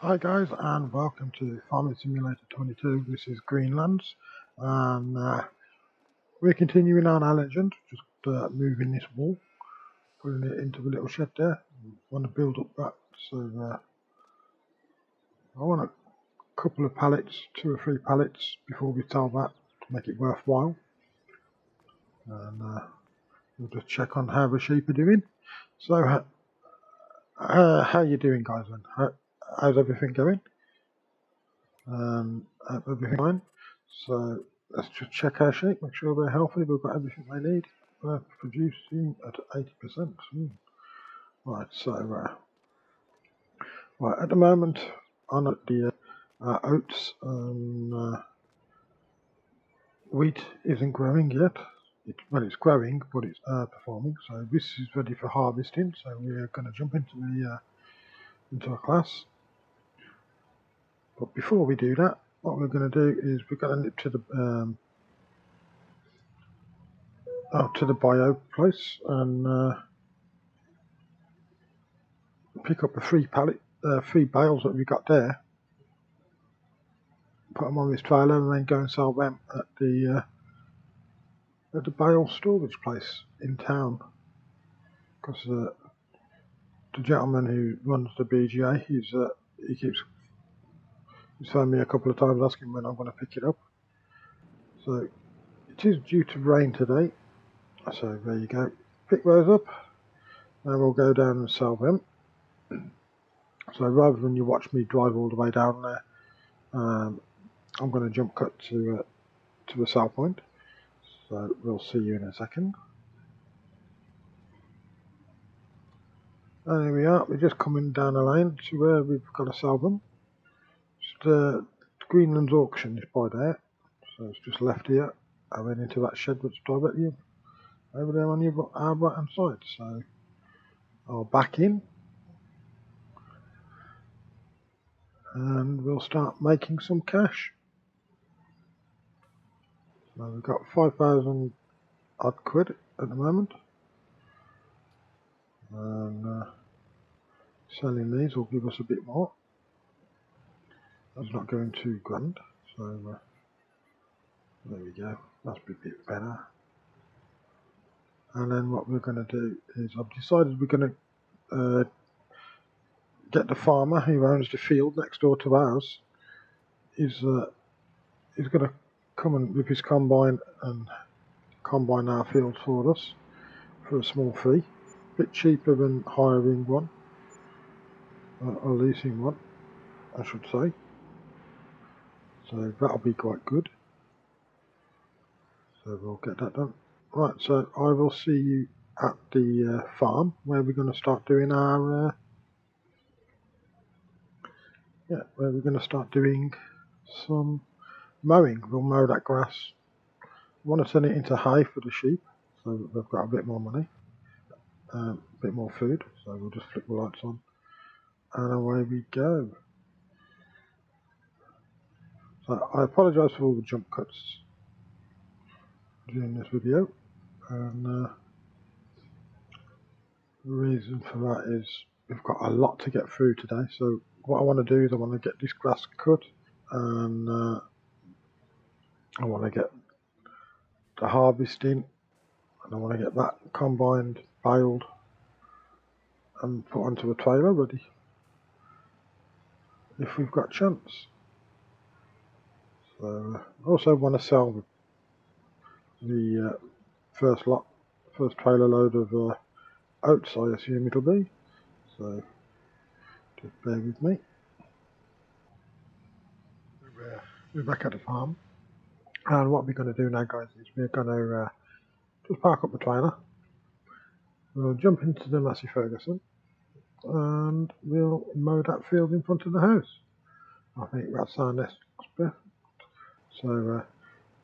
Hi guys, and welcome to Farming Simulator 22. This is Greenlands, and we're continuing on our legend, just moving this wall, putting it into a little shed there. Want to build up that, so I want a couple of pallets, 2 or 3 pallets before we sell that to make it worthwhile. And we'll just check on how the sheep are doing. So how you doing guys then? How's everything going? Everything fine. So let's just check our sheep, make sure they're healthy, we've got everything they need. Producing at 80%. Right, so right, at the moment on the oats and wheat isn't growing yet. It's growing, but it's performing. So this is ready for harvesting. So we're going to jump into the into a class. But before we do that, what we're going to do is we're going to nip to the bio place and pick up the 3 bales that we got there, put them on this trailer, and then go and sell them at the bale storage place in town. Because the gentleman who runs the BGA, he keeps phoned me a couple of times asking when I'm going to pick it up. So it is due to rain today. So there you go. Pick those up, and we'll go down and sell them. So rather than you watch me drive all the way down there, I'm going to jump cut to the sell point. So we'll see you in a second. And here we are. We're just coming down the lane to where we've got to sell them. Just Greenland's auction is by there, so it's just left here. I went into that shed which directly over there on our right hand side. So I'll back in and we'll start making some cash. So we've got 5,000 odd quid at the moment, and selling these will give us a bit more. That's not going too grand, so there we go. That's a bit better. And then what we're going to do is I've decided we're going to get the farmer who owns the field next door to ours. He's going to come and with his combine and combine our field for us for a small fee, a bit cheaper than hiring one or leasing one, I should say. So that'll be quite good. So we'll get that done. Right, so I will see you at the farm where we're going to start doing our where we're going to start doing some mowing. We'll mow that grass. I want to turn it into hay for the sheep, so that they've got a bit more money, a bit more food. So we'll just flick the lights on, and away we go. So I apologise for all the jump cuts during this video, and the reason for that is we've got a lot to get through today. So what I want to do is I want to get this grass cut, and I want to get the harvesting, and I want to get that combined, baled, and put onto a trailer ready if we've got a chance. So I also want to sell the first trailer load of oats, I assume it'll be. So just bear with me. We're back at the farm, and what we're going to do now, guys, is we're going to just park up the trailer. We'll jump into the Massey Ferguson, and we'll mow that field in front of the house. I think that's our next bit. So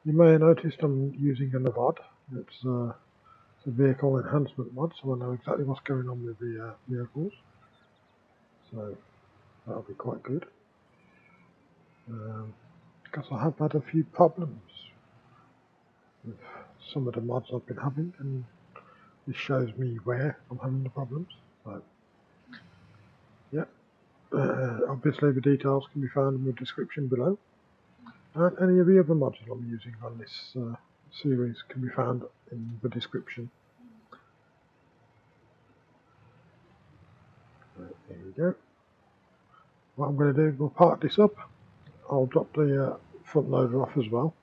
you may have noticed I'm using a mod. It's a vehicle enhancement mod, so I know exactly what's going on with the vehicles. So that'll be quite good. Because I have had a few problems with some of the mods I've been having, and this shows me where I'm having the problems. So yeah, Obviously the details can be found in the description below, and any of the other modules I'm using on this series can be found in the description. There we go. What I'm going to do, we'll park this up. I'll drop the front loader off as well.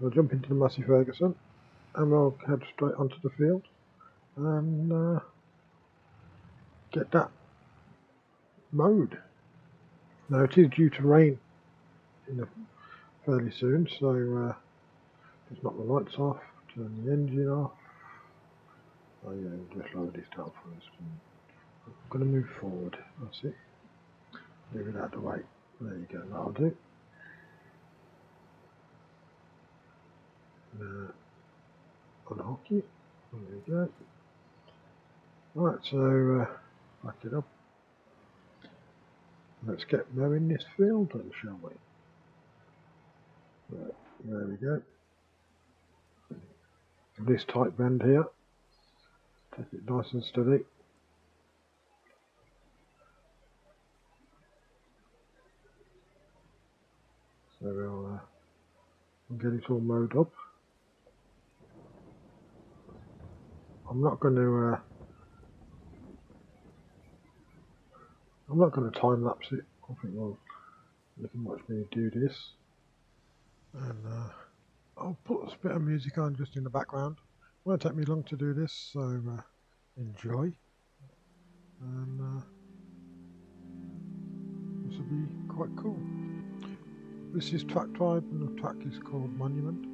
We'll jump into the Massey Ferguson and we'll head straight onto the field and get that mowed. Now it is due to rain fairly soon, so just knock the lights off, turn the engine off. Oh yeah, just lower this down first. I'm going to move forward, that's it. Move it out of the way. There you go, that'll do. Unhook it. There we go. Right, so back it up. Let's get mowing this field then, shall we? Right, there we go. This tight bend here. Take it nice and steady. So we'll get it all mowed up. I'm not going to time lapse it. I think you can watch me do this, and I'll put a bit of music on just in the background. It won't take me long to do this, so enjoy. And this will be quite cool. This is track type, and the track is called Monument.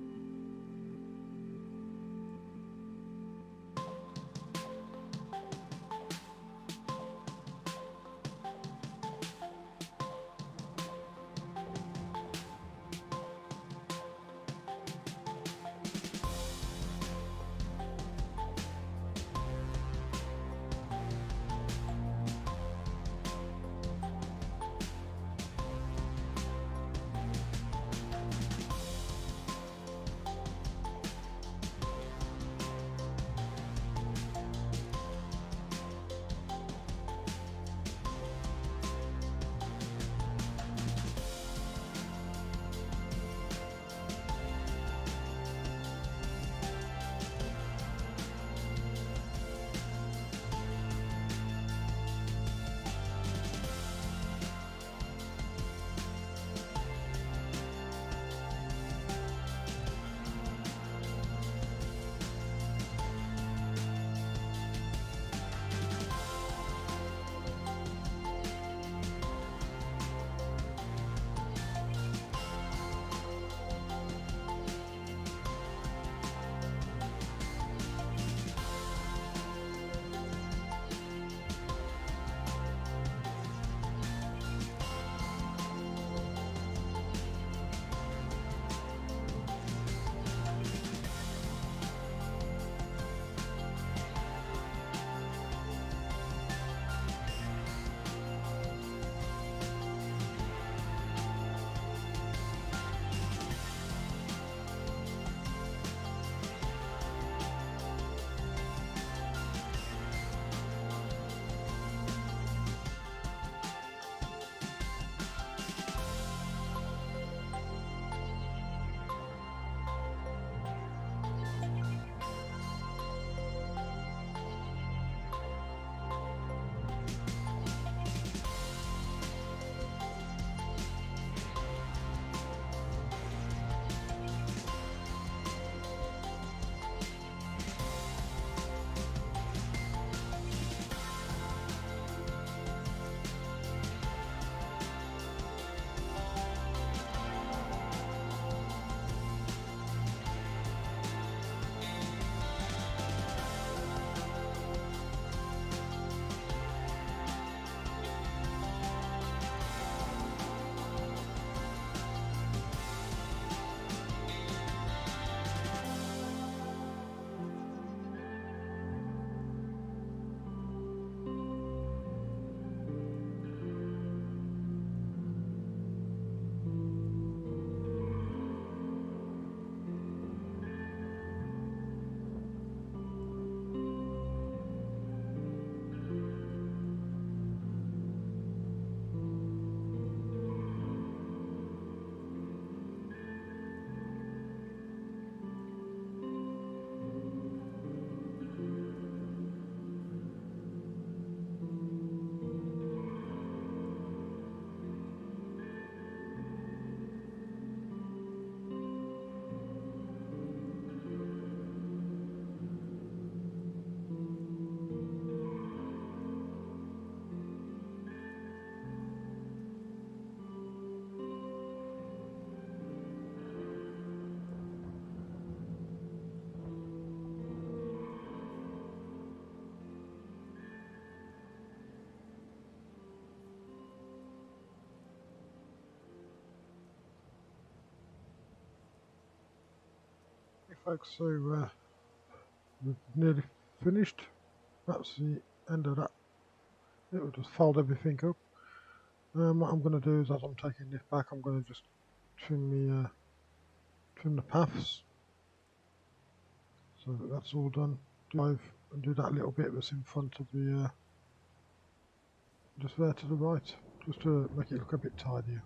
folks, so we've nearly finished. That's the end of that. It will just fold everything up. What I'm going to do is, as I'm taking this back, I'm going to just trim the paths. So that's all done. Drive and do that little bit that's in front of the, just there to the right, just to make it look a bit tidier.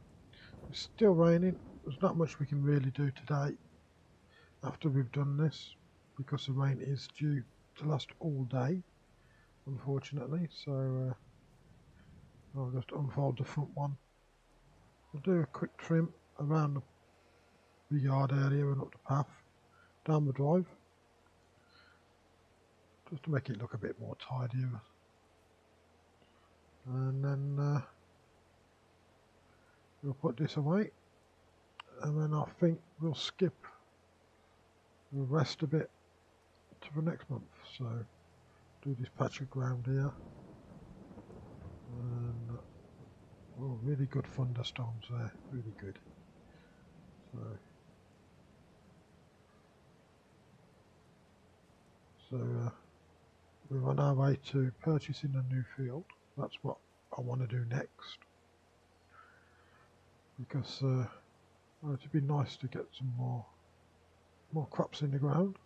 It's still raining. There's not much we can really do today after we've done this, because the rain is due to last all day, unfortunately. So I'll just unfold the front one. I'll do a quick trim around the yard area and up the path, down the drive, just to make it look a bit more tidier. And then we'll put this away, and then I think we'll skip the rest a bit to the next month. So do this patch of ground here, and oh, really good thunderstorms there, really good. So we're on our way to purchasing a new field. That's what I want to do next, because it'd be nice to get some more crops in the ground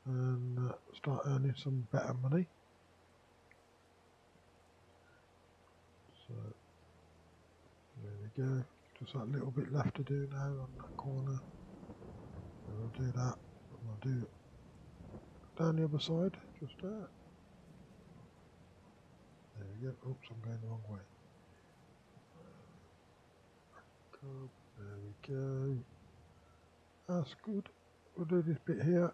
and start earning some better money. So there we go. Just that little bit left to do now on that corner. And we'll do that. And we'll do down the other side, just there. There we go. Oops, I'm going the wrong way. There we go. That's good. We'll do this bit here.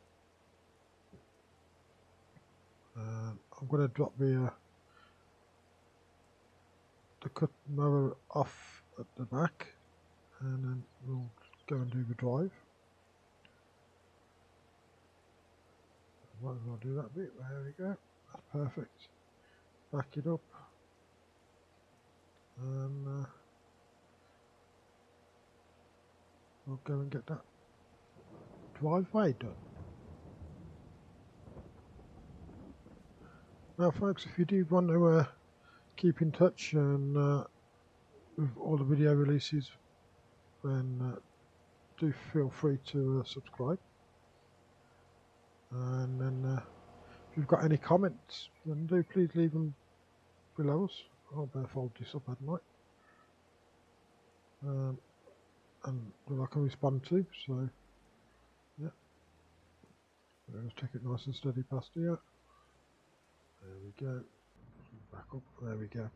I'm going to drop the cut mower off at the back, and then we'll go and do the drive. Might as well do that bit. There we go. That's perfect. Back it up, and we'll go and get that driveway done. Now folks, if you do want to keep in touch and with all the video releases, then do feel free to subscribe. And then if you've got any comments, then do please leave them below us. I'll better fold this up at night, and that I can respond to. So yeah, let's take it nice and steady past here. There we go. Back up. There we go.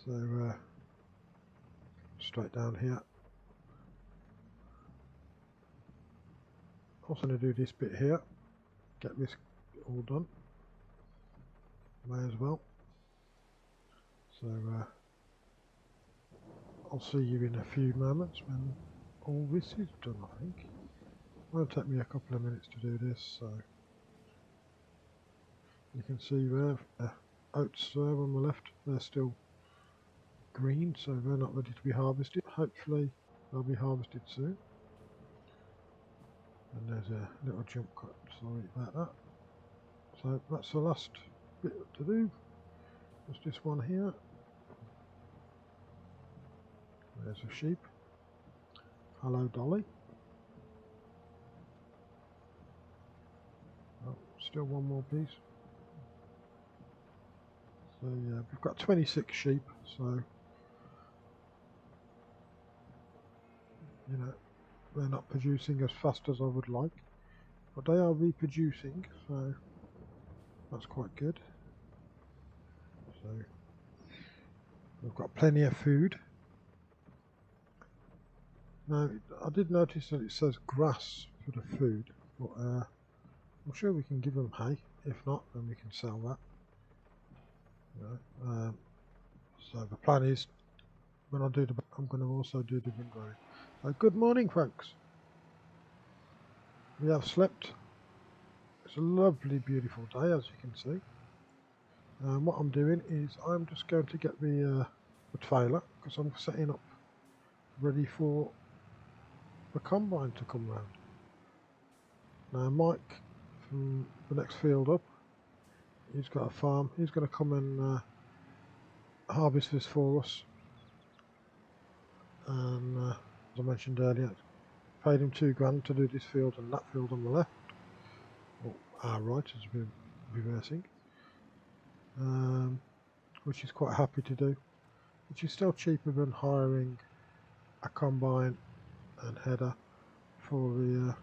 So straight down here. Also going to do this bit here. Get this all done. May as well. So I'll see you in a few moments when all this is done, I think. It'll take me a couple of minutes to do this, so you can see there, oats there on the left, they're still green, so they're not ready to be harvested. Hopefully they'll be harvested soon. And there's a little jump cut, sorry about that. So that's the last bit to do. There's this one here. There's a sheep. Hello Dolly. Oh, still one more piece. So yeah, we've got 26 sheep, so you know, they're not producing as fast as I would like, but they are reproducing, so that's quite good. So we've got plenty of food. Now I did notice that it says grass for the food, but I'm sure we can give them hay. If not, then we can sell that. So the plan is, when I do I'm going to also do the windrowing. Good morning folks. We have slept. It's a lovely beautiful day, as you can see. What I'm doing is I'm just going to get the trailer, because I'm setting up ready for the combine to come round. Now Mike from the next field up, he's got a farm. He's going to come and harvest this for us. And as I mentioned earlier, paid him £2 to do this field and that field on the left, or our right as we're reversing, which he's quite happy to do, which is still cheaper than hiring a combine and header for the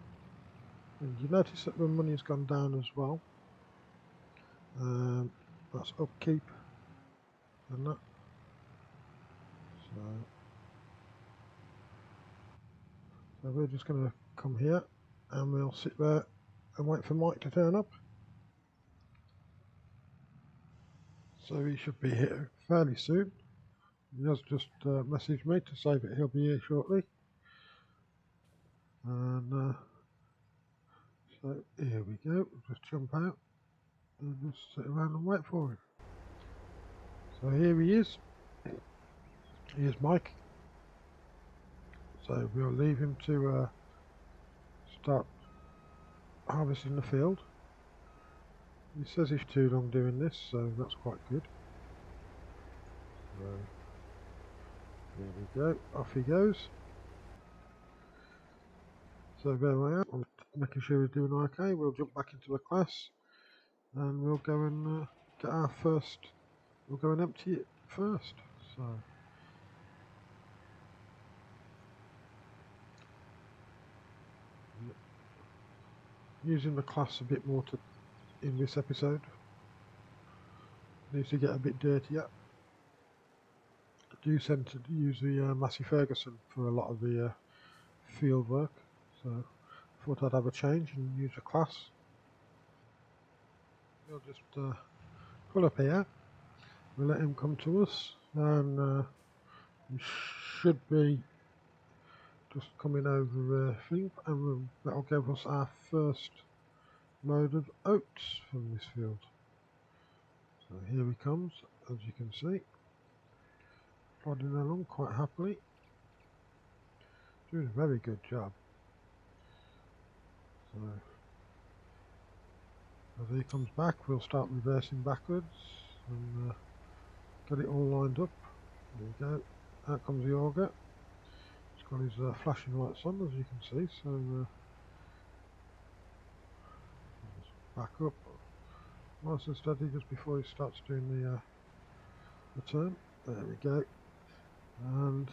and you notice that the money's gone down as well. That's upkeep and that. So we're just going to come here and we'll sit there and wait for Mike to turn up. So he should be here fairly soon. He has just messaged me to say that he'll be here shortly. And so here we go. We'll just jump out and just sit around and wait for him. So here he is. Here's Mike. So we'll leave him to start harvesting the field. He says he's too long doing this, so that's quite good. So there we go, off he goes. So there we are, I'm making sure we're doing okay. We'll jump back into the class and we'll go and get our first, we'll go and empty it first. So using the class a bit more in this episode. Needs to get a bit dirtier. I do tend to use the Massey Ferguson for a lot of the field work, so I thought I'd have a change and use a class. We'll just pull up here, we'll let him come to us, and we should be just coming over the thing, and that'll give us our first load of oats from this field. So here he comes, as you can see, plodding along quite happily, doing a very good job. So as he comes back, we'll start reversing backwards and get it all lined up. There we go. Out comes the auger. It's got his flashing lights on, as you can see. So back up nice and steady just before he starts doing the turn. There we go. And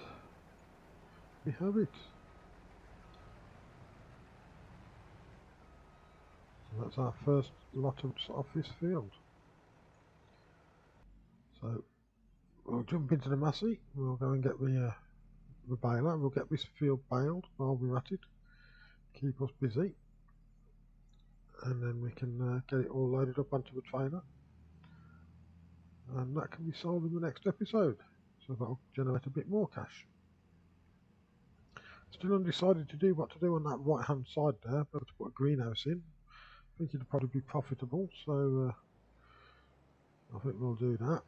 we have it. So that's our first lot off this field. So we'll jump into the Massey. We'll go and get the baler. We'll get this field baled while we're at it. Keep us busy. And then we can get it all loaded up onto the trailer. And that can be sold in the next episode. So that'll generate a bit more cash. Still undecided to do what to do on that right hand side there, but to put a greenhouse in. I think it'll probably be profitable, so I think we'll do that.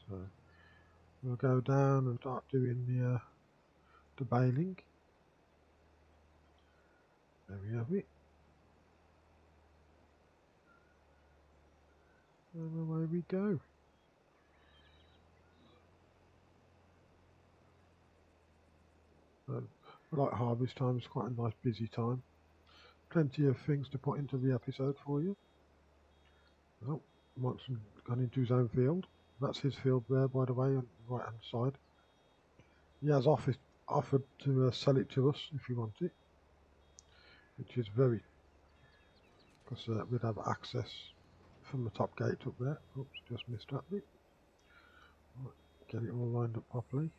So we'll go down and start doing the baling. There we have it. And away we go. Like harvest time is quite a nice busy time. Plenty of things to put into the episode for you. Oh, Mike's gone into his own field. That's his field there, by the way, on the right hand side. He has offered to sell it to us if we want it, which is very, because we'd have access from the top gate up there. Oops, just missed that bit. Right, get it all lined up properly.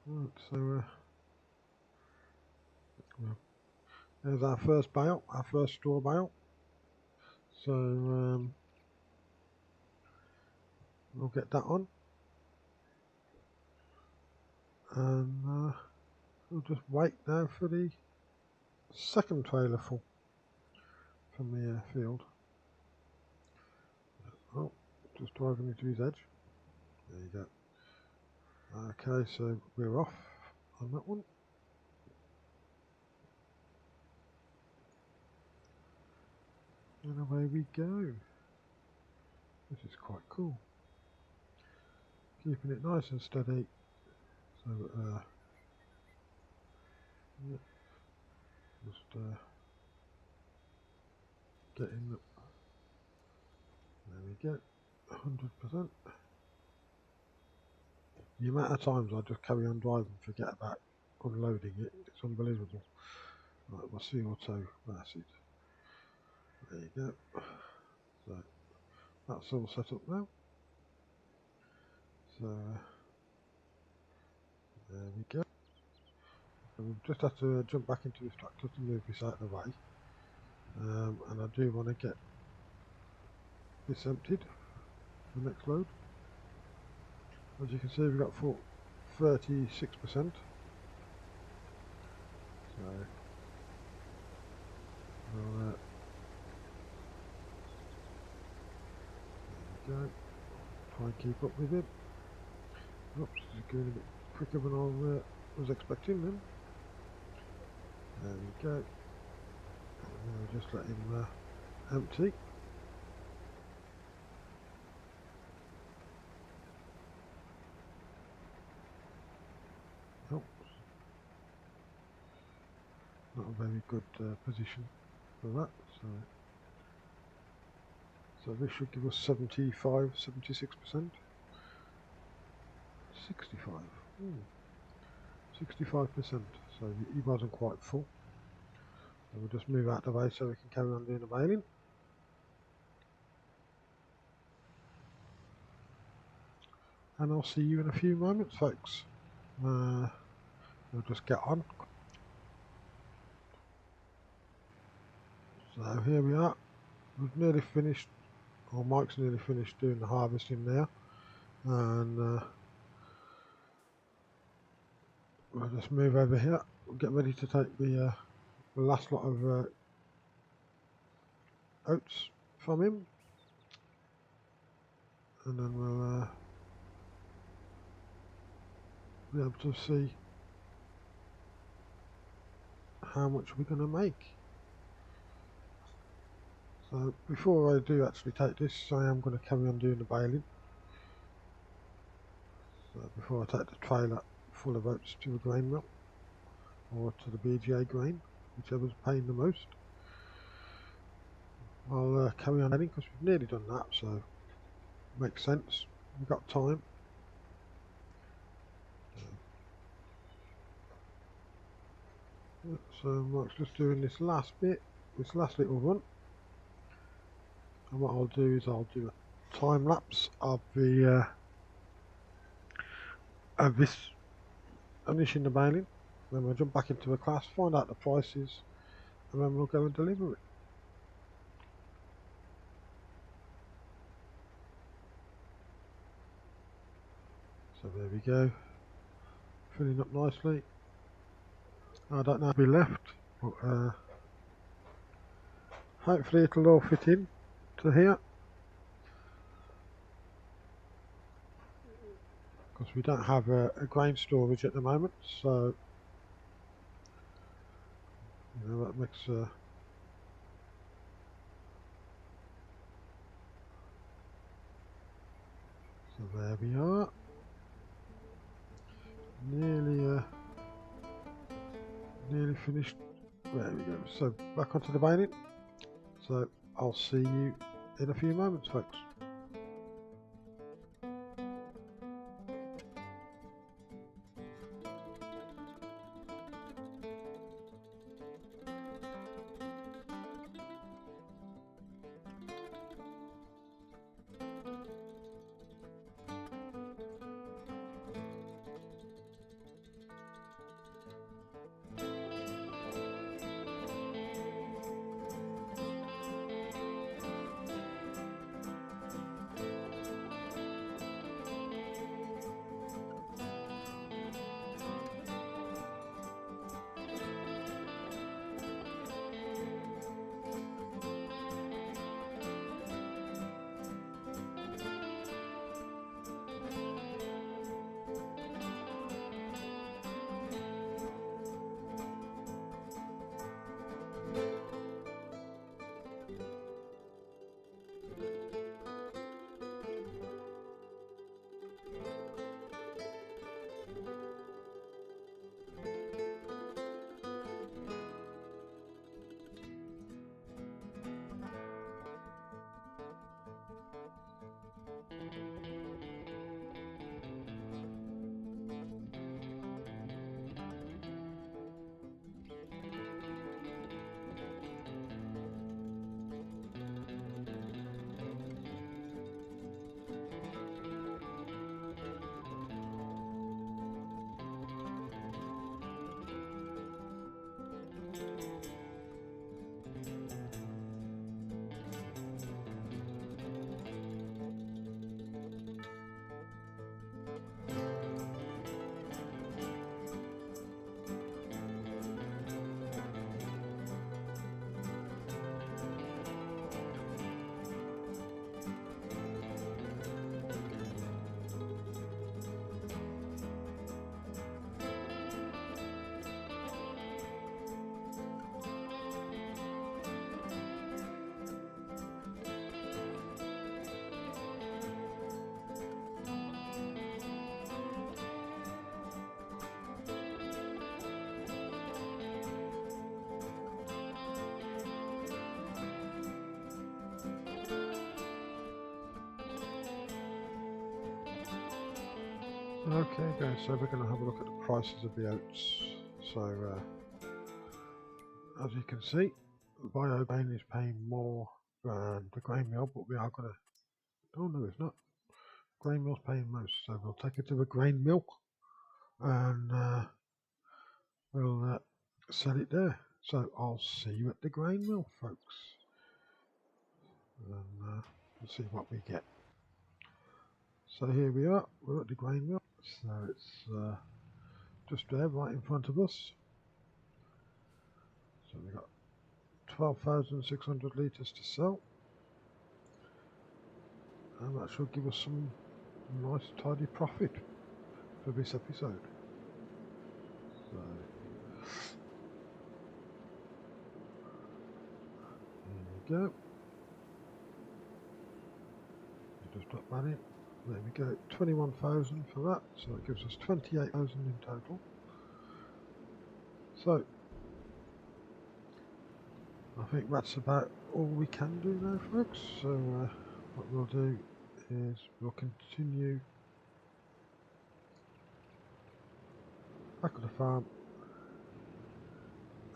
Right, so well, there's our first bale, our first straw bale. So we'll get that on, and we'll just wait now for the second trailer full from the field. Oh, just driving into his edge. There you go. Okay, so we're off. on that one. And away we go. This is quite cool. Keeping it nice and steady. So yeah, just getting the, there we go, 100%. The amount of times I just carry on driving and forget about unloading it, it's unbelievable. Right, my CO2 acid. There you go. So that's all set up now. So there we go. And we've just had to jump back into this tractor to move this out of the way. And I do want to get this emptied for the next load. As you can see, we've got 36%. So we'll, there we go. Try and keep up with it. Oops, it's going a bit quicker than I was expecting then. There we go. And we'll just let him empty. Oh, not a very good position for that. So this should give us 75, 76%. 65. 65%. So he wasn't quite full. So we'll just move out of the way so we can carry on doing the baling. And I'll see you in a few moments, folks. We'll just get on. So here we are. We've nearly finished, or Mike's nearly finished doing the harvesting now. And we'll just move over here. We'll get ready to take the last lot of oats from him. And then we'll be able to see how much we're going to make. So before I do actually take this, I am going to carry on doing the baling. So before I take the trailer full of oats to the grain mill, or to the BGA grain, whichever's paying the most, I'll carry on heading because we've nearly done that, so makes sense. We've got time. So Mark's just doing this last bit, this last little run. And what I'll do is I'll do a time lapse of the of this finishing the baling. Then we'll jump back into the class, find out the prices, and then we'll go and deliver it. So there we go, filling up nicely. I don't know if we left, but hopefully it'll all fit in to here. Because we don't have a grain storage at the moment, so you know that makes so there we are, nearly finished. There we go. So back onto the baling. So I'll see you in a few moments, folks. Okay guys, so we're going to have a look at the prices of the oats. So as you can see, baling is paying more than the grain mill, but we are going to, oh no it's not, grain mill's paying most, so we'll take it to the grain mill and we'll sell it there. So I'll see you at the grain mill, folks, and we'll see what we get. So here we are, we're at the grain mill, so it's just there right in front of us. So we've got 12,600 litres to sell, and that should give us some nice tidy profit for this episode. So here we go, just drop that in, there we go, 21,000 for that, so it gives us 28,000 in total. So I think that's about all we can do now, folks. So what we'll do is we'll continue back at the farm,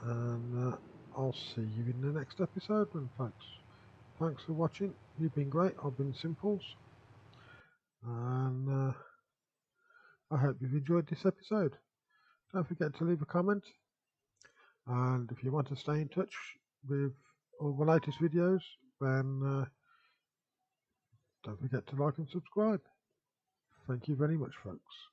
and I'll see you in the next episode then, folks. Thanks for watching. You've been great. I've been Simplez, and I hope you've enjoyed this episode. Don't forget to leave a comment, and if you want to stay in touch with all the latest videos, then don't forget to like and subscribe. Thank you very much, folks.